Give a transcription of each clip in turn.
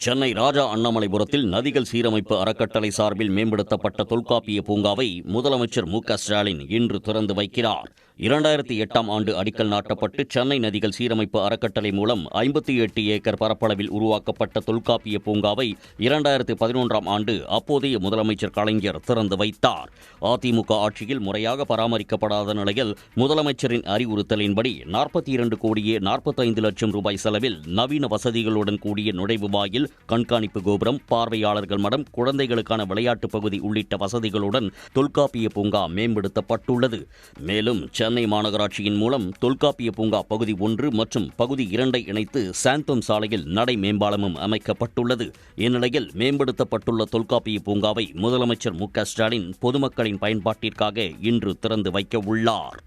சென்னை ராஜா அண்ணாமலைபுரத்தில் நதிகள் சீரமைப்பு அறக்கட்டளை சார்பில் மேம்படுத்தப்பட்ட தொல்காப்பிய பூங்காவை முதலமைச்சர் மு.க.ஸ்டாலின் இன்று திறந்து வைக்கிறார். 2008ஆம் ஆண்டு அடிக்கல் நாட்டப்பட்டு சென்னை நதிகள் சீரமைப்பு அறக்கட்டளை மூலம் 58 ஏக்கர் பரப்பளவில் உருவாக்கப்பட்ட தொல்காப்பிய பூங்காவை 2011ஆம் ஆண்டு அப்போதைய முதலமைச்சர் கலைஞர் திறந்து வைத்தார். அதிமுக ஆட்சியில் முறையாக பராமரிக்கப்படாத நிலையில் முதலமைச்சரின் அறிவுறுத்தலின்படி 42 கோடியே 45 லட்சம் ரூபாய் செலவில் நவீன வசதிகளுடன் கூடிய நுழைவு வாயில், கண்காணிப்பு கோபுரம், பார்வையாளர்கள் மடம், குழந்தைகளுக்கான விளையாட்டுப் பகுதி உள்ளிட்ட வசதிகளுடன் தொல்காப்பிய பூங்கா மேம்படுத்தப்பட்டுள்ளது. மேலும் சென்னை மாநகராட்சியின் மூலம் தொல்காப்பிய பூங்கா பகுதி 1 மற்றும் பகுதி 2 இணைத்து சாந்தோம் சாலையில் நடை மேம்பாலமும் அமைக்கப்பட்டுள்ளது. இந்நிலையில் மேம்படுத்தப்பட்டுள்ள தொல்காப்பிய பூங்காவை முதலமைச்சர் மு.க.ஸ்டாலின் பொதுமக்களின் பயன்பாட்டிற்காக இன்று திறந்து வைக்க உள்ளார்.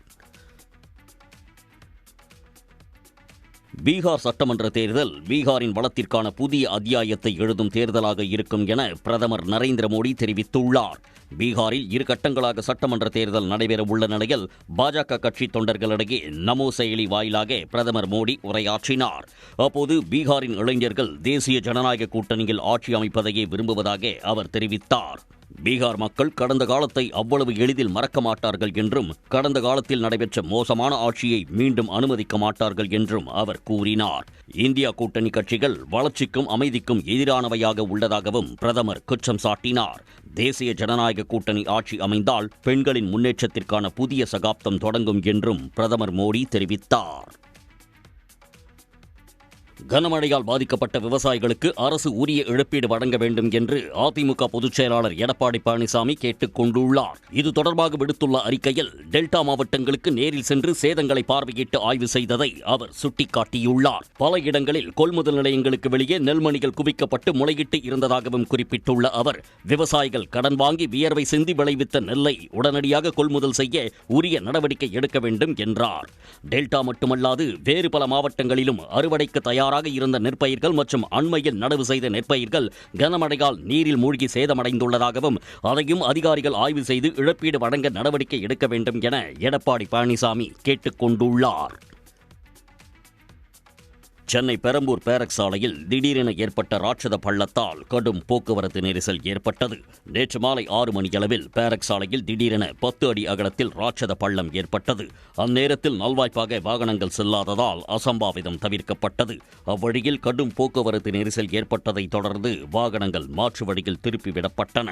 பீகார் சட்டமன்ற தேர்தல் பீகாரின் வளத்திற்கான புதிய அத்தியாயத்தை எழுதும் தேர்தலாக இருக்கும் என பிரதமர் நரேந்திர மோடி தெரிவித்துள்ளார். பீகாரில் 2 கட்டங்களாக சட்டமன்ற தேர்தல் நடைபெறவுள்ள நிலையில் பாஜக கட்சி தொண்டர்களிடையே நமோ செயலி வாயிலாக பிரதமர் மோடி உரையாற்றினார். அப்போது பீகாரின் இளைஞர்கள் தேசிய ஜனநாயக கூட்டணியில் ஆட்சி அமைப்பதையே விரும்புவதாக அவர் தெரிவித்தார். பீகார் மக்கள் கடந்த காலத்தை அவ்வளவு எளிதில் மறக்க மாட்டார்கள் என்றும், கடந்த காலத்தில் நடைபெற்ற மோசமான ஆட்சியை மீண்டும் அனுமதிக்க மாட்டார்கள் என்றும் அவர் கூறினார். இந்தியா கூட்டணி கட்சிகள் வளர்ச்சிக்கும் அமைதிக்கும் எதிரானவையாக உள்ளதாகவும் பிரதமர் குற்றம் சாட்டினார். தேசிய ஜனநாயக கூட்டணி ஆட்சி அமைந்தால் பெண்களின் முன்னேற்றத்திற்கான புதிய சகாப்தம் தொடங்கும் என்றும் பிரதமர் மோடி தெரிவித்தார். கனமழையால் பாதிக்கப்பட்ட விவசாயிகளுக்கு அரசு உரிய இழப்பீடு வழங்க வேண்டும் என்று அதிமுக பொதுச் செயலாளர் எடப்பாடி பழனிசாமி கேட்டுக் கொண்டுள்ளார். இது தொடர்பாக விடுத்துள்ள அறிக்கையில் டெல்டா மாவட்டங்களுக்கு நேரில் சென்று சேதங்களை பார்வையிட்டு ஆய்வு செய்ததை அவர் சுட்டிக்காட்டியுள்ளார். பல இடங்களில் கொள்முதல் நிலையங்களுக்கு வெளியே நெல்மணிகள் குவிக்கப்பட்டு முளையிட்டு இருந்ததாகவும் குறிப்பிட்டுள்ள அவர், விவசாயிகள் கடன் வாங்கி வியர்வை சிந்தி விளைவித்த நெல்லை உடனடியாக கொள்முதல் செய்ய உரிய நடவடிக்கை எடுக்க வேண்டும் என்றார். டெல்டா மட்டுமல்லாது வேறு பல மாவட்டங்களிலும் அறுவடைக்கு தயாராக இருந்த நெற்பயிர்கள் மற்றும் அண்மையில் நடவு செய்த நெற்பயிர்கள் கனமழையால் நீரில் மூழ்கி சேதமடைந்துள்ளதாகவும், அதையும் அதிகாரிகள் ஆய்வு செய்து இழப்பீடு வழங்க நடவடிக்கை எடுக்க வேண்டும் என எடப்பாடி பழனிசாமி கேட்டுக் கொண்டுள்ளார். சென்னை பெரம்பூர் பேரக் சாலையில் திடீரென ஏற்பட்ட ராட்சத பள்ளத்தால் கடும் போக்குவரத்து நெரிசல் ஏற்பட்டது. நேற்று மாலை 6 மணியளவில் பேரக் சாலையில் திடீரென 10 அடி அகலத்தில் ராட்சத பள்ளம் ஏற்பட்டது. அந்நேரத்தில் நல்வாய்ப்பாக வாகனங்கள் செல்லாததால் அசம்பாவிதம் தவிர்க்கப்பட்டது. அவ்வழியில் கடும் போக்குவரத்து நெரிசல் ஏற்பட்டதைத் தொடர்ந்து வாகனங்கள் மாற்று வழியில் திருப்பிவிடப்பட்டன.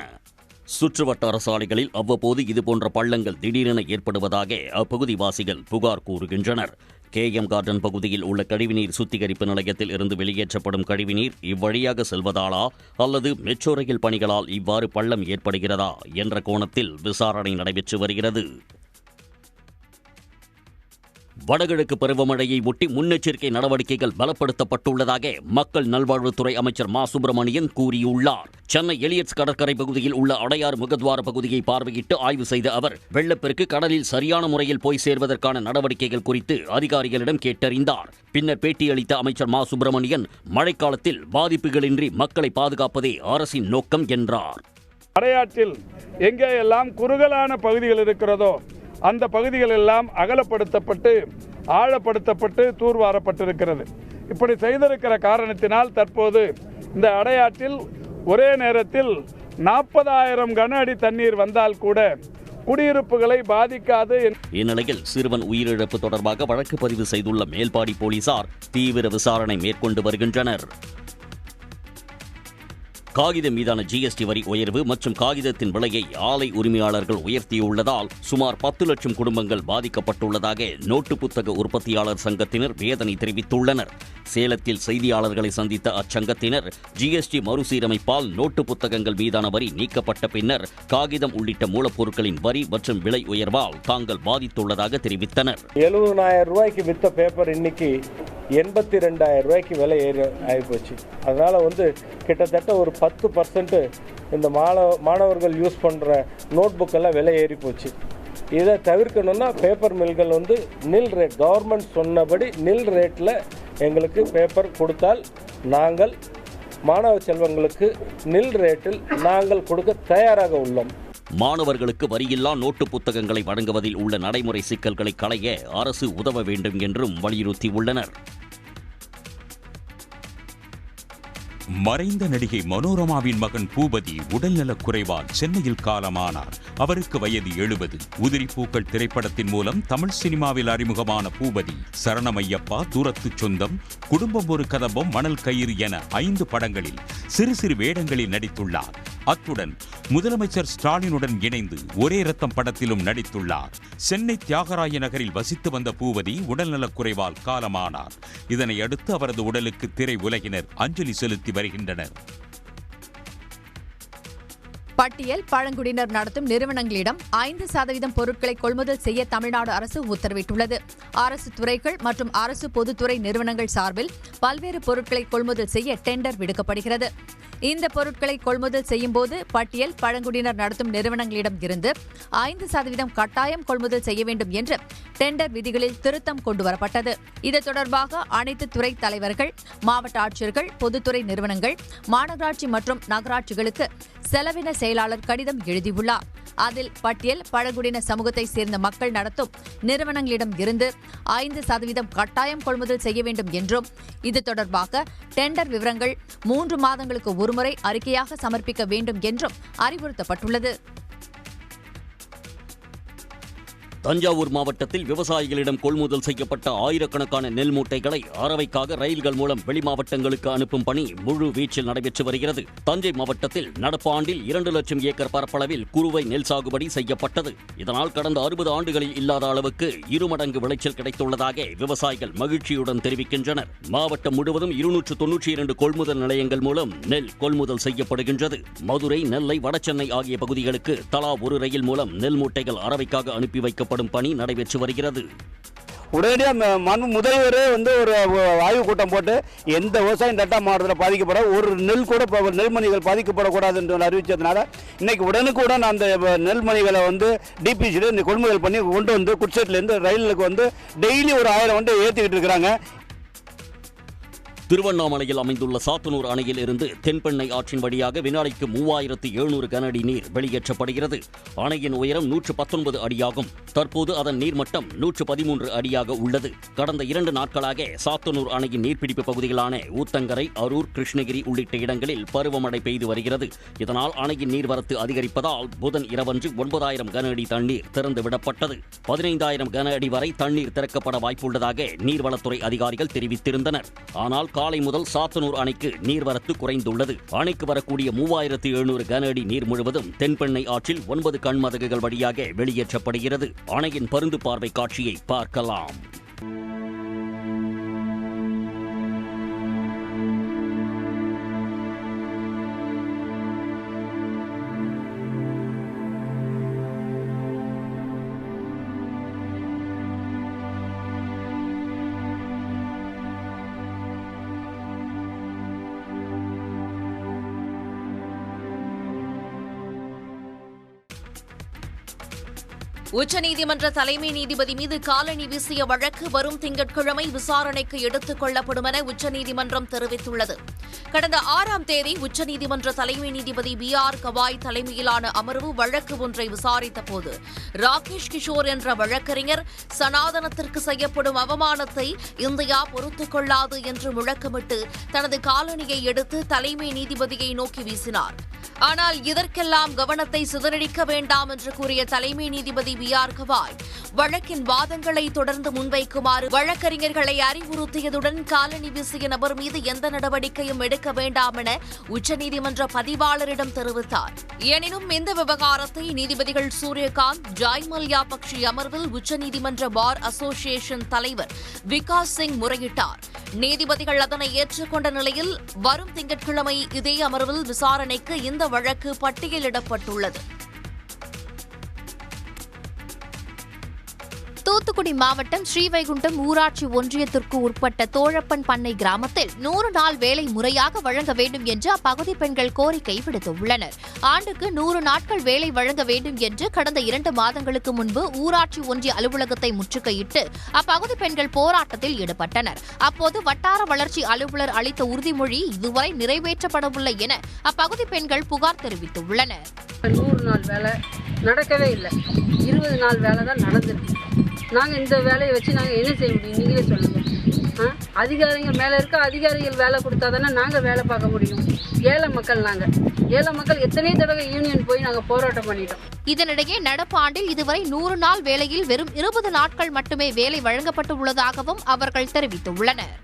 சுற்றுவட்டார சாலைகளில் அவ்வப்போது இதுபோன்ற பள்ளங்கள் திடீரென ஏற்படுவதாக அப்பகுதிவாசிகள் புகார் கூறுகின்றனர். KM கார்டன் பகுதியில் உள்ள கழிவுநீர் சுத்திகரிப்பு நிலையத்தில் இருந்து வெளியேற்றப்படும் கழிவுநீர் இவ்வழியாக செல்வதாலா அல்லது மெட்ரோ ரயில் பணிகளால் இவ்வாறு பள்ளம் ஏற்படுகிறதா என்ற கோணத்தில் விசாரணை நடைபெற்று வருகிறது. வடகிழக்கு பருவமழையை ஒட்டி முன்னெச்சரிக்கை நடவடிக்கைகள் பலப்படுத்தப்பட்டுள்ளதாக மக்கள் நல்வாழ்வுத்துறை அமைச்சர் மா. சுப்பிரமணியன் கூறியுள்ளார். சென்னை எலியட்ஸ் கடற்கரை பகுதியில் உள்ள அடையாறு முகத்வார பகுதியை பார்வையிட்டு ஆய்வு செய்த அவர், வெள்ளப்பெருக்கு கடலில் சரியான முறையில் போய் சேர்வதற்கான நடவடிக்கைகள் குறித்து அதிகாரிகளிடம் கேட்டறிந்தார். பின்னர் பேட்டியளித்த அமைச்சர் மா. சுப்பிரமணியன், மழைக்காலத்தில் பாதிப்புகளின்றி மக்களை பாதுகாப்பதே அரசின் நோக்கம் என்றார். அடையாற்றில் எங்கெல்லாம் குறுகலான பகுதிகள் இருக்கிறதோ அந்த பகுதிகள் எல்லாம் அகலப்படுத்தப்பட்டு ஆழப்படுத்தப்பட்டு தூர்வாரப்பட்டிருக்கிறது. இப்படி செய்திருக்கிற காரணத்தினால் தற்போது இந்த அடையாற்றில் ஒரே நேரத்தில் 40,000 கன அடி தண்ணீர் வந்தால் கூட குடியிருப்புகளை பாதிக்காது. இந்நிலையில் சிறுவன் உயிரிழப்பு தொடர்பாக வழக்கு பதிவு செய்துள்ள மேல்பாடி போலீசார் தீவிர விசாரணை மேற்கொண்டு வருகின்றனர். காகிதம் மீதான GST வரி உயர்வு மற்றும் காகிதத்தின் விலையை ஆலை உரிமையாளர்கள் உயர்த்தியுள்ளதால் சுமார் 10 லட்சம் குடும்பங்கள் பாதிக்கப்பட்டுள்ளதாக நோட்டு புத்தக உற்பத்தியாளர் சங்கத்தினர் வேதனை தெரிவித்துள்ளனர். சேலத்தில் செய்தியாளர்களை சந்தித்த அச்சங்கத்தினர், GST மறுசீரமைப்பால் நோட்டு புத்தகங்கள் மீதான வரி நீக்கப்பட்ட பின்னர் காகிதம் உள்ளிட்ட மூலப்பொருட்களின் வரி மற்றும் விலை உயர்வால் தாங்கள் பாதித்துள்ளதாக தெரிவித்தனர். 70,000 ரூபாய்க்கு வித்த பேப்பர் இன்னைக்கு 82,000 ரூபாய்க்கு விலை ஏறி ஆகிப்போச்சு. அதனால் கிட்டத்தட்ட ஒரு 10% இந்த மாணவர்கள் யூஸ் பண்ணுற நோட் புக்கெல்லாம் விலை ஏறி போச்சு. இதை தவிர்க்கணும்னா பேப்பர் மில்கள் நில் ரேட், கவர்மெண்ட் சொன்னபடி நில் ரேட்டில் எங்களுக்கு பேப்பர் கொடுத்தால் நாங்கள் மாணவ செல்வங்களுக்கு நில் ரேட்டில் நாங்கள் கொடுக்க தயாராக உள்ளோம். மாணவர்களுக்கு வரியில்லா நோட்டு புத்தகங்களை வழங்குவதில் உள்ள நடைமுறை சிக்கல்களை களைய அரசு உதவ வேண்டும் என்றும் வலியுறுத்தியுள்ளனர். மறைந்த நடிகை மனோரமாவின் மகன் பூபதி உடல்நலக் குறைவால் சென்னையில் காலமானார். அவருக்கு வயது 70. உதிரிப்பூக்கள் திரைப்படத்தின் மூலம் தமிழ் சினிமாவில் அறிமுகமான பூபதி சரணமையப்பா, தூரத்து சொந்தம், குடும்பம் ஒரு கதம்பம், மணல் கயிறு என 5 படங்களில் சிறு சிறு வேடங்களில் நடித்துள்ளார். அத்துடன் முதலமைச்சர் ஸ்டாலினுடன் இணைந்து ஒரே ரத்தம் படத்திலும் நடித்துள்ளார். சென்னை தியாகராய நகரில் வசித்து வந்த பூபதி உடல்நலக் குறைவால் காலமானார். இதனை அடுத்து அவரது உடலுக்கு திரை உலகினர் அஞ்சலி செலுத்தி வருகின்றனர். பட்டியல் பழங்குடியினர் நடத்தும் நிறுவனங்களிடம் 5% பொருட்களை கொள்முதல் செய்ய தமிழ்நாடு அரசு உத்தரவிட்டுள்ளது. அரசு துறைகள் மற்றும் அரசு பொதுத்துறை நிறுவனங்கள் சார்பில் பல்வேறு பொருட்களை கொள்முதல் செய்ய டெண்டர் விடுக்கப்படுகிறது. இந்த பொருட்களை கொள்முதல் செய்யும் போது பட்டியல் பழங்குடியினர் நடத்தும் நிறுவனங்களிடம் இருந்து 5% கட்டாயம் கொள்முதல் செய்ய வேண்டும் என்று டெண்டர் விதிகளில் திருத்தம் கொண்டுவரப்பட்டது. இது தொடர்பாக அனைத்து துறை தலைவர்கள், மாவட்ட ஆட்சியர்கள், பொதுத்துறை நிறுவனங்கள், மாநகராட்சி மற்றும் நகராட்சிகளுக்கு செலவின செயலாளர் கடிதம் எழுதியுள்ளார். அதில் பட்டியல் பழங்குடியின சமூகத்தை சேர்ந்த மக்கள் நடத்தும் நிறுவனங்களிடம் இருந்து 5% கட்டாயம் கொள்முதல் செய்ய வேண்டும் என்றும், இது தொடர்பாக டெண்டர் விவரங்கள் 3 மாதங்களுக்கு ஒருமுறை அறிக்கையாக சமர்ப்பிக்க வேண்டும் என்றும் அறிவுறுத்தப்பட்டுள்ளது. தஞ்சாவூர் மாவட்டத்தில் விவசாயிகளிடம் கொள்முதல் செய்யப்பட்ட ஆயிரக்கணக்கான நெல் மூட்டைகளை அரவைக்காக ரயில்கள் மூலம் வெளிமாவட்டங்களுக்கு அனுப்பும் பணி முழு வீச்சில் நடைபெற்று வருகிறது. தஞ்சை மாவட்டத்தில் நடப்பு ஆண்டில் 2 லட்சம் ஏக்கர் பரப்பளவில் குறுவை நெல் சாகுபடி செய்யப்பட்டது. இதனால் கடந்த 60 ஆண்டுகளில் இல்லாத அளவுக்கு 2 மடங்கு விளைச்சல் கிடைத்துள்ளதாக விவசாயிகள் மகிழ்ச்சியுடன் தெரிவிக்கின்றனர். மாவட்டம் முழுவதும் 292 கொள்முதல் நிலையங்கள் மூலம் நெல் கொள்முதல் செய்யப்படுகின்றது. மதுரை, நெல்லை, வடசென்னை ஆகிய பகுதிகளுக்கு தலா ஒரு ரயில் மூலம் நெல் மூட்டைகள் அரவைக்காக அனுப்பி வைக்கப்படும் பணி நடைபெற்று வருகிறது. உடனடியாக முதல்வரே ஒரு ஆய்வு கூட்டம் போட்டு எந்த விவசாயம் டெல்டா மாவட்டத்தில் பாதிக்கப்பட ஒரு நெல் கூட நெல்மணிகள் பாதிக்கப்படக்கூடாது என்று அறிவித்ததுனால இன்னைக்கு உடனுக்குடன் அந்த நெல்மணிகளை டிபிசியில் இந்த கொள்முதல் பண்ணி கொண்டு வந்து குட்செட்லேருந்து ரயிலுக்கு டெய்லி ஒரு 1000 ஏற்றிக்கிட்டு இருக்கிறாங்க. திருவண்ணாமலையில் அமைந்துள்ள சாத்தனூர் அணையில் இருந்து தென்பெண்ணை ஆற்றின் வழியாக வினாடிக்கு 3700 கன அடி நீர் வெளியேற்றப்படுகிறது. அணையின் உயரம் 119 அடியாகும். தற்போது அதன் நீர்மட்டம் 113 அடியாக உள்ளது. கடந்த 2 நாட்களாக சாத்தனூர் அணையின் நீர்பிடிப்பு பகுதிகளான ஊத்தங்கரை, அரூர், கிருஷ்ணகிரி உள்ளிட்ட இடங்களில் பருவமழை பெய்து வருகிறது. இதனால் அணையின் நீர்வரத்து அதிகரிப்பதால் புதன் இரவன்று 9000 கன அடி தண்ணீர் திறந்துவிடப்பட்டது. 15000 கன அடி வரை தண்ணீர் திறக்கப்பட வாய்ப்புள்ளதாக நீர்வளத்துறை அதிகாரிகள் தெரிவித்திருந்தனர். ஆனால் காலை முதல் சாத்தனூர் அணைக்கு நீர்வரத்து குறைந்துள்ளது. அணைக்கு வரக்கூடிய 3700 கன அடி நீர் முழுவதும் தென்பெண்ணை ஆற்றில் 9 கண்மதகுகள் வழியாக வெளியேற்றப்படுகிறது. அணையின் பருந்து பார்வை காட்சியை பார்க்கலாம். உச்சநீதிமன்ற தலைமை நீதிபதி மீது காலணி வீசிய வழக்கு வரும் திங்கட்கிழமை விசாரணைக்கு எடுத்துக் கொள்ளப்படும் என உச்சநீதிமன்றம் தெரிவித்துள்ளது. கடந்த 6ஆம் தேதி உச்சநீதிமன்ற தலைமை நீதிபதி BR கவாய் தலைமையிலான அமர்வு வழக்கு ஒன்றை விசாரித்தபோது ராகேஷ் கிஷோர் என்ற வழக்கறிஞர் சனாதனத்திற்கு செய்யப்படும் அவமானத்தை இந்தியா பொறுத்துக் கொள்ளாது என்று முழக்கமிட்டு தனது காலணியை எடுத்து தலைமை நீதிபதியை நோக்கி வீசினார். ஆனால் இதற்கெல்லாம் கவனத்தை சிதறடிக்க வேண்டாம் என்று கூறிய தலைமை நீதிபதி BR கவாய் வழக்கின் வாதங்களை தொடர்ந்து முன்வைக்குமாறு வழக்கறிஞர்களை அறிவுறுத்தியதுடன் காலணி வீசிய நபர் மீது எந்த நடவடிக்கையும் எடுக்க வேண்டாம் என உச்சநீதிமன்ற பதிவாளரிடம் தெரிவித்தார். எனினும் இந்த விவகாரத்தை நீதிபதிகள் சூரியகாந்த், ஜாய் மல்யா பக்ஷி அமர்வில் உச்சநீதிமன்ற பார் அசோசியேஷன் தலைவர் விகாஸ் சிங் முறையிட்டார். நீதிபதிகள் அதனை ஏற்றுக்கொண்ட நிலையில் வரும் திங்கட்கிழமை இதே அமர்வில் விசாரணைக்கு இந்த வழக்கு பட்டியலிடப்பட்டுள்ளது. தூத்துக்குடி மாவட்டம் ஸ்ரீவைகுண்டம் ஊராட்சி ஒன்றியத்திற்கு உட்பட்ட தோழப்பன் பண்ணை கிராமத்தில் 100 நாள் வேலை முறையாக வழங்க வேண்டும் என்று அப்பகுதி பெண்கள் கோரிக்கை விடுத்துள்ளனர். ஆண்டுக்கு 100 நாட்கள் வேலை வழங்க வேண்டும் என்று கடந்த 2 மாதங்களுக்கு முன்பு ஊராட்சி ஒன்றிய அலுவலகத்தை முற்றுகையிட்டு அப்பகுதி பெண்கள் போராட்டத்தில் ஈடுபட்டனர். அப்போது வட்டார வளர்ச்சி அலுவலர் அளித்த உறுதிமொழி இதுவரை நிறைவேற்றப்படவில்லை என அப்பகுதி பெண்கள் புகார் தெரிவித்துள்ளனர். 100 நாள் வேலை நடக்கவே இல்லை, 20 நாள் வேலை தான் நடந்திருக்கு. நாங்கள் இந்த வேலையை வச்சு நாங்கள் என்ன செய்ய முடியும், நீங்களே சொல்லுங்கள். அதிகாரிகள் மேலே இருக்க அதிகாரிகள் வேலை கொடுத்தா தானே நாங்கள் வேலை பார்க்க முடியும். ஏழை மக்கள் எத்தனை தடவை யூனியன் போய் நாங்கள் போராட்டம் பண்ணிட்டோம். இதனிடையே நடப்பு ஆண்டில் இதுவரை 100 நாள் வேலையில் வெறும் 20 நாட்கள் மட்டுமே வேலை வழங்கப்பட்டு உள்ளதாகவும் அவர்கள் தெரிவித்துள்ளனர்.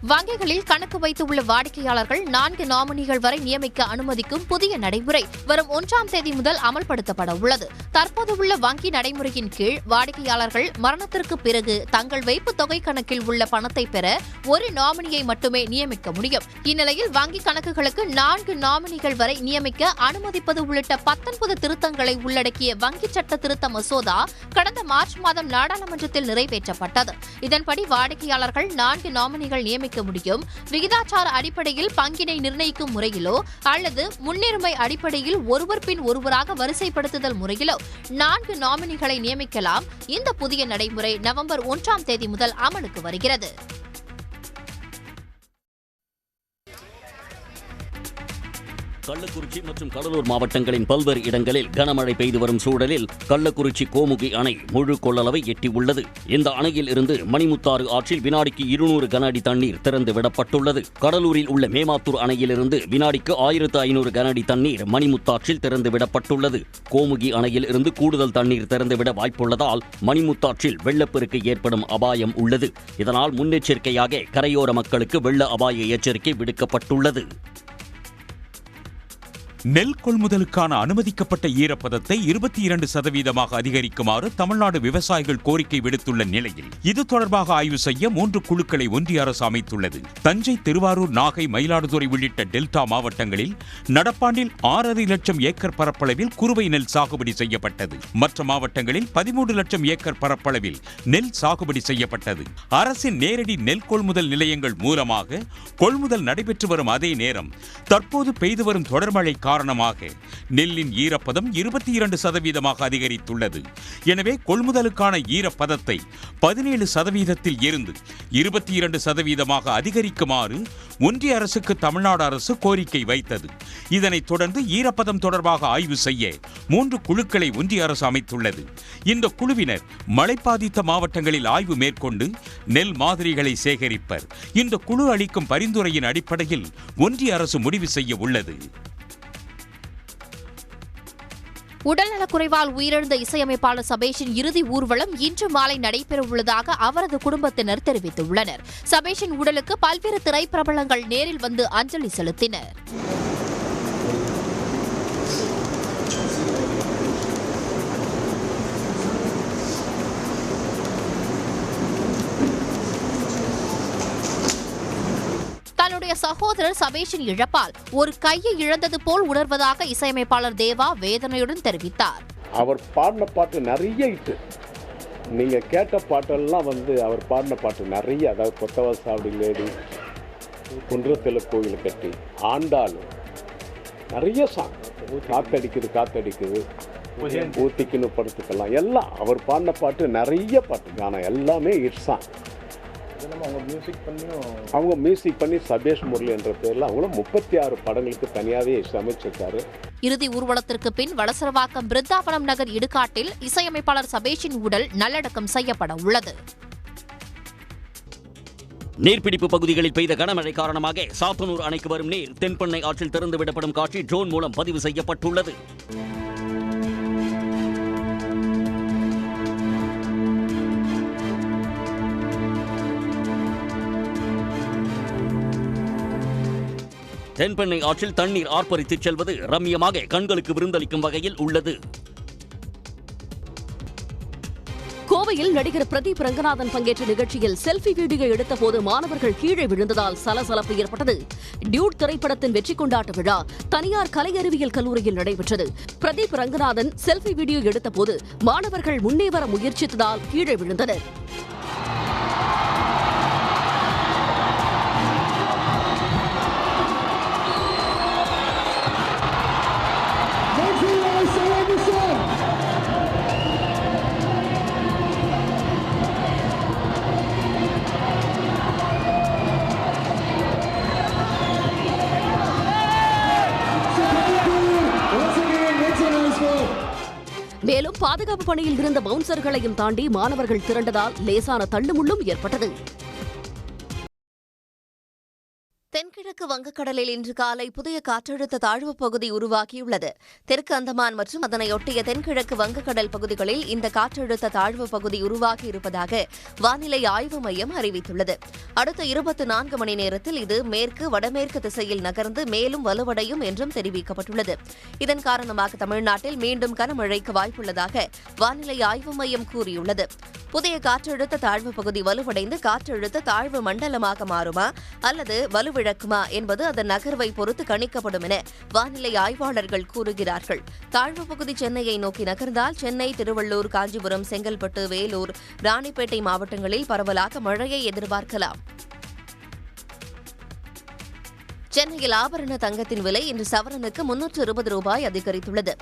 வங்கிகளில் கணக்கு வைத்துள்ள வாடிக்கையாளர்கள் 4 நாமினிகள் வரை நியமிக்க அனுமதிக்கும் புதிய நடைமுறை வரும் 1ஆம் தேதி முதல் அமல்படுத்தப்பட உள்ளது. தற்போது உள்ள வங்கி நடைமுறையின் கீழ் வாடிக்கையாளர்கள் மரணத்திற்கு பிறகு தங்கள் வைப்பு தொகை கணக்கில் உள்ள பணத்தை பெற ஒரு நாமினியை மட்டுமே நியமிக்க முடியும். இந்நிலையில் வங்கி கணக்குகளுக்கு 4 நாமினிகள் வரை நியமிக்க அனுமதிப்பது உள்ளிட்ட 19 திருத்தங்களை உள்ளடக்கிய வங்கி சட்ட திருத்த மசோதா கடந்த மார்ச் மாதம் நாடாளுமன்றத்தில் நிறைவேற்றப்பட்டது. இதன்படி வாடிக்கையாளர்கள் 4 நாமினிகள் நியமிக்க முடியும். விகிதாச்சார அடிப்படையில் பங்கினை நிர்ணயிக்கும் முறையிலோ அல்லது முன்னுரிமை அடிப்படையில் ஒருவர் பின் ஒருவராக வரிசைப்படுத்துதல் முறையிலோ 4 நாமினிகளை நியமிக்கலாம். இந்த புதிய நடைமுறை நவம்பர் 1ஆம் தேதி முதல் அமலுக்கு வருகிறது. கள்ளக்குறிச்சி மற்றும் கடலூர் மாவட்டங்களின் பல்வேறு இடங்களில் கனமழை பெய்து வரும் சூழலில் கள்ளக்குறிச்சி கோமுகி அணை முழு கொள்ளளவை எட்டியுள்ளது. இந்த அணையில் இருந்து மணிமுத்தாறு ஆற்றில் வினாடிக்கு 200 கன அடி தண்ணீர் திறந்து விடப்பட்டுள்ளது. கடலூரில் உள்ள மேமாத்தூர் அணையிலிருந்து வினாடிக்கு 1500 கன அடி தண்ணீர் மணிமுத்தாற்றில் திறந்து விடப்பட்டுள்ளது. கோமுகி அணையில் இருந்து கூடுதல் தண்ணீர் திறந்துவிட வாய்ப்புள்ளதால் மணிமுத்தாற்றில் வெள்ளப்பெருக்கு ஏற்படும் அபாயம் உள்ளது. இதனால் முன்னெச்சரிக்கையாக கரையோர மக்களுக்கு வெள்ள அபாய எச்சரிக்கை விடுக்கப்பட்டுள்ளது. நெல் கொள்முதலுக்கான அனுமதிக்கப்பட்ட ஈரப்பதத்தை 22% அதிகரிக்குமாறு தமிழ்நாடு விவசாயிகள் கோரிக்கை விடுத்துள்ள நிலையில் இது தொடர்பாக ஆய்வு செய்ய 3 குழுக்களை ஒன்றிய அரசு அமைத்துள்ளது. தஞ்சை, திருவாரூர், நாகை, மயிலாடுதுறை உள்ளிட்ட டெல்டா மாவட்டங்களில் நடப்பாண்டில் 6.5 லட்சம் ஏக்கர் பரப்பளவில் குறுவை நெல் சாகுபடி செய்யப்பட்டது. மற்ற மாவட்டங்களில் 13 லட்சம் ஏக்கர் பரப்பளவில் நெல் சாகுபடி செய்யப்பட்டது. அரசின் நேரடி நெல் கொள்முதல் நிலையங்கள் மூலமாக கொள்முதல் நடைபெற்று வரும் அதே நேரம் தற்போது பெய்து வரும் தொடர்மழை காரணமாக நெல்லின் ஈரப்பதம் 22% அதிகரித்துள்ளது. எனவே கொள்முதலுக்கான ஈரப்பதத்தை 17% இருந்து 22% அதிகரிக்குமாறு ஒன்றிய அரசுக்கு தமிழ்நாடு அரசு கோரிக்கை வைத்தது. இதனைத் தொடர்ந்து ஈரப்பதம் தொடர்பாக ஆய்வு செய்ய 3 குழுக்களை ஒன்றிய அரசு அமைத்துள்ளது. இந்த குழுவினர் மழை பாதித்த மாவட்டங்களில் ஆய்வு மேற்கொண்டு நெல் மாதிரிகளை சேகரிப்பர். இந்த குழு அளிக்கும் பரிந்துரையின் அடிப்படையில் ஒன்றிய அரசு முடிவு செய்ய உள்ளது. உடல்நலக்குறைவால் உயிரிழந்த இசையமைப்பாளர் சபேஷின் இறுதி ஊர்வலம் இன்று மாலை நடைபெறவுள்ளதாக அவரது குடும்பத்தினர் தெரிவித்துள்ளனர். சபேஷின் உடலுக்கு பல்வேறு திரைப்பிரபலங்கள் நேரில் வந்து அஞ்சலி செலுத்தினர். தன்னுடைய சகோதரர் சபேஷின் இழப்பால் ஒரு கையை இழந்தது போல் உணர்வதாக இசையமைப்பாளர் தேவா வேதனையுடன் தெரிவித்தார். அவர் பாடின பாட்டு நிறைய இட்டு, நீங்க கேட்ட பாட்டெல்லாம் அவர் பாடின பாட்டு நிறைய, அதாவது கொத்தவல் சாவடி லேடி, குன்றத்தில் கோயில் கட்டி, ஆண்டாலும் நிறைய சாங், காத்தடிக்குது ஊத்திக்குன்னு படுத்துக்கலாம், எல்லாம் அவர் பாடின பாட்டு நிறைய பாட்டு கானம் எல்லாமே இட் சாங். அவங்க மியூசிக் பண்ணி சபேஷ் முரளி என்ற பேரில் அவங்களும் 36 படங்களுக்கு தனியாகவே இசையமைச்சிருக்காரு. இறுதி ஊர்வலத்திற்கு பின் வளசரவாக்கம் பிருந்தாவனம் நகர் இடுகாட்டில் இசையமைப்பாளர் சபேஷின் உடல் நல்லடக்கம் செய்யப்பட உள்ளது. நீர்பிடிப்பு பகுதிகளில் பெய்த கனமழை காரணமாக சாத்தனூர் அணைக்கு வரும் நீர் தென்பெண்ணை ஆற்றில் திறந்துவிடப்படும் காட்சி ட்ரோன் மூலம் பதிவு செய்யப்பட்டுள்ளது. தென்பெண்ணை ஆற்றில் தண்ணீர் ஆர்ப்பரித்துச் செல்வது ரம்மியமாக கண்களுக்கு விருந்தளிக்கும் வகையில் உள்ளது. கோவையில் நடிகர் பிரதீப் ரங்கநாதன் பங்கேற்ற நிகழ்ச்சியில் செல்ஃபி வீடியோ எடுத்தபோது மாணவர்கள் கீழே விழுந்ததால் சலசலப்பு ஏற்பட்டது. டியூட் திரைப்படத்தின் வெற்றி கொண்டாட்ட விழா தனியார் கலை அறிவியல் கல்லூரியில் நடைபெற்றது. பிரதீப் ரங்கநாதன் செல்ஃபி வீடியோ எடுத்தபோது மாணவர்கள் முன்னே வர முயற்சித்ததால் கீழே விழுந்தனர். மேலும் பாதுகாப்பு பணியில் இருந்த பவுன்சர்களையும் தாண்டி மாணவர்கள் திரண்டதால் லேசான தள்ளுமுள்ளும் ஏற்பட்டது. தென்கிழக்கு வங்கக்கடலில் இன்று காலை புதிய காற்றழுத்த தாழ்வு பகுதி உருவாகியுள்ளது. தெற்கு அந்தமான் மற்றும் அதனையொட்டிய தென்கிழக்கு வங்கக்கடல் பகுதிகளில் இந்த காற்றழுத்த தாழ்வு பகுதி உருவாகி இருப்பதாக வானிலை ஆய்வு மையம் அறிவித்துள்ளது. அடுத்த 24 மணி நேரத்தில் இது மேற்கு வடமேற்கு திசையில் நகர்ந்து மேலும் வலுவடையும் என்றும் தெரிவிக்கப்பட்டுள்ளது. இதன் காரணமாக தமிழ்நாட்டில் மீண்டும் கனமழைக்கு வாய்ப்புள்ளதாக வானிலை ஆய்வு மையம் கூறியுள்ளது. புதிய காற்றழுத்த தாழ்வு பகுதி வலுவடைந்து காற்றழுத்த தாழ்வு மண்டலமாக மாறுமா அல்லது வலுவிழக்குமா என்பது அதன் நகர்வை பொறுத்து கணிக்கப்படும் என வானிலை ஆய்வாளர்கள் கூறுகிறார்கள். தாழ்வு பகுதி சென்னையை நோக்கி நகர்ந்தால் சென்னை, திருவள்ளூர், காஞ்சிபுரம், செங்கல்பட்டு, வேலூர், ராணிப்பேட்டை மாவட்டங்களில் பரவலாக மழையை எதிர்பார்க்கலாம். சென்னையில் ஆபரண தங்கத்தின் விலை இன்று சவரனுக்கு 320 ரூபாய் அதிகரித்துள்ளது.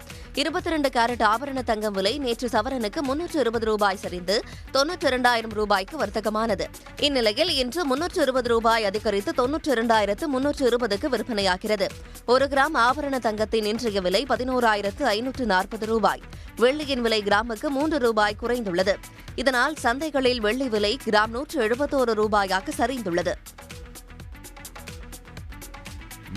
22 கேரட் ஆபரண தங்கம் விலை நேற்று சவரனுக்கு 320 ரூபாய் சரிந்து 92,000 ரூபாய்க்கு வர்த்தகமானது. இந்நிலையில் இன்று 320 ரூபாய் அதிகரித்து 92,320க்கு விற்பனையாகிறது. 1 கிராம் ஆபரண தங்கத்தின் இன்றைய விலை 11,540 ரூபாய். வெள்ளியின் விலை கிராமுக்கு 3 ரூபாய் குறைந்துள்ளது. இதனால் சந்தைகளில் வெள்ளி விலை கிராம் 171 ரூபாயாக சரிந்துள்ளது.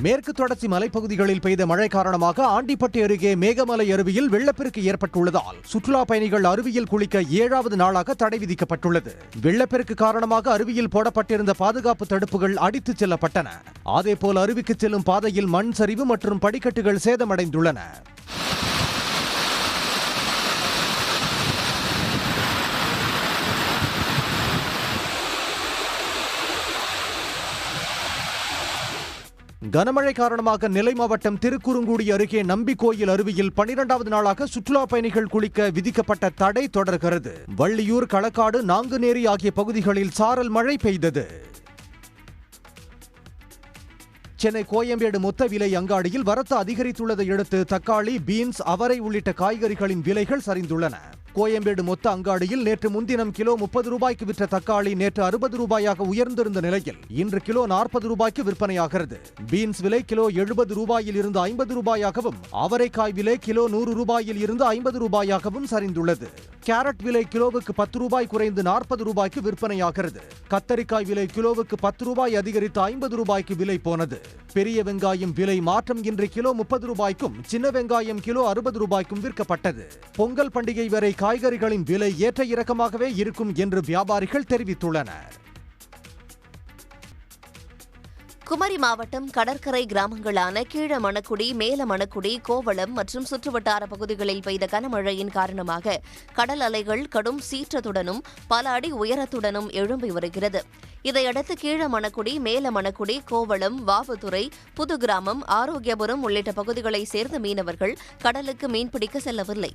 மேற்கு தொடர்ச்சி மலைப்பகுதிகளில் பெய்த மழை காரணமாக ஆண்டிப்பட்டி அருகே மேகமலை அருவியில் வெள்ளப்பெருக்கு ஏற்பட்டுள்ளதால் சுற்றுலா பயணிகள் அருவியில் குளிக்க 7வது நாளாக தடை விதிக்கப்பட்டுள்ளது. வெள்ளப்பெருக்கு காரணமாக அருவியில் போடப்பட்டிருந்த பாதுகாப்பு தடுப்புகள் அடித்துச் செல்லப்பட்டன. அதேபோல் அருவிக்கு செல்லும் பாதையில் மண் சரிவு மற்றும் படிக்கட்டுகள் சேதமடைந்துள்ளன. கனமழை காரணமாக நெல்லை மாவட்டம் திருக்குறுங்குடி அருகே நம்பிக்கோயில் அருவியில் 12வது நாளாக சுற்றுலா பயணிகள் குளிக்க விதிக்கப்பட்ட தடை தொடர்கிறது. வள்ளியூர், களக்காடு, நாங்குநேரி ஆகிய பகுதிகளில் சாரல் மழை பெய்தது. சென்னை கோயம்பேடு மொத்த விலை அங்காடியில் வரத்து அதிகரித்துள்ளதை அடுத்து தக்காளி, பீன்ஸ், அவரை உள்ளிட்ட காய்கறிகளின் விலைகள் சரிந்துள்ளன. கோயம்பேடு மொத்த அங்காடியில் நேற்று முன்தினம் கிலோ 30 ரூபாய்க்கு விற்ற தக்காளி நேற்று 60 ரூபாயாக உயர்ந்திருந்த நிலையில் இன்று கிலோ 40 ரூபாய்க்கு விற்பனையாகிறது. பீன்ஸ் விலை கிலோ 70 ரூபாயில் இருந்து 50 ரூபாயாகவும், அவரைக்காய் விலை கிலோ 100 ரூபாயில் இருந்து 50 ரூபாயாகவும் சரிந்துள்ளது. கேரட் விலை கிலோவுக்கு 10 ரூபாய் குறைந்து 40 ரூபாய்க்கு விற்பனையாகிறது. கத்தரிக்காய் விலை கிலோவுக்கு 10 ரூபாய் அதிகரித்து 50 ரூபாய்க்கு விலை போனது. பெரிய வெங்காயம் விலை மாற்றம் இன்று கிலோ 30 ரூபாய்க்கும், சின்ன வெங்காயம் கிலோ 60 ரூபாய்க்கும் விற்கப்பட்டது. பொங்கல் பண்டிகை வரை காய்கறிகளின் விலை ஏற்ற இறக்கமாகவே இருக்கும் என்று வியாபாரிகள் தெரிவித்துள்ளனர். குமரி மாவட்டம் கடற்கரை கிராமங்களான கீழமணக்குடி, மேலமணக்குடி, கோவளம் மற்றும் சுற்றுவட்டார பகுதிகளில் பெய்த கனமழையின் காரணமாக கடல் அலைகள் கடும் சீற்றத்துடனும் பல அடி உயரத்துடனும் எழும்பி வருகிறது. இதையடுத்து கீழமணக்குடி, மேலமணக்குடி, கோவளம், வாவுத்துறை, புதுகிராமம், ஆரோக்கியபுரம் உள்ளிட்ட பகுதிகளைச் சேர்ந்த மீனவர்கள் கடலுக்கு மீன்பிடிக்க செல்லவில்லை.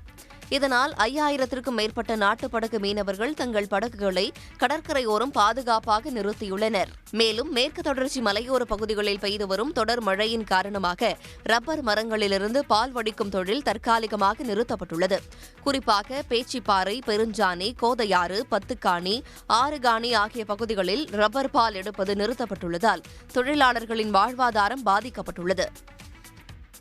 இதனால் 5000த்திற்கும் மேற்பட்ட நாட்டுப்படகு மீனவர்கள் தங்கள் படகுகளை கடற்கரையோரம் பாதுகாப்பாக நிறுத்தியுள்ளனர். மேலும் மேற்கு தொடர்ச்சி மலையோர பகுதிகளில் பெய்து வரும் தொடர் மழையின் காரணமாக ரப்பர் மரங்களிலிருந்து பால் வடிக்கும் தொழில் தற்காலிகமாக நிறுத்தப்பட்டுள்ளது. குறிப்பாக பேச்சிப்பாறை, பெருஞ்சாணி, கோதையாறு, பத்துக்காணி, ஆறுகாணி ஆகிய பகுதிகளில் ரப்பர் பால் எடுப்பது நிறுத்தப்பட்டுள்ளதால் தொழிலாளர்களின் வாழ்வாதாரம் பாதிக்கப்பட்டுள்ளது.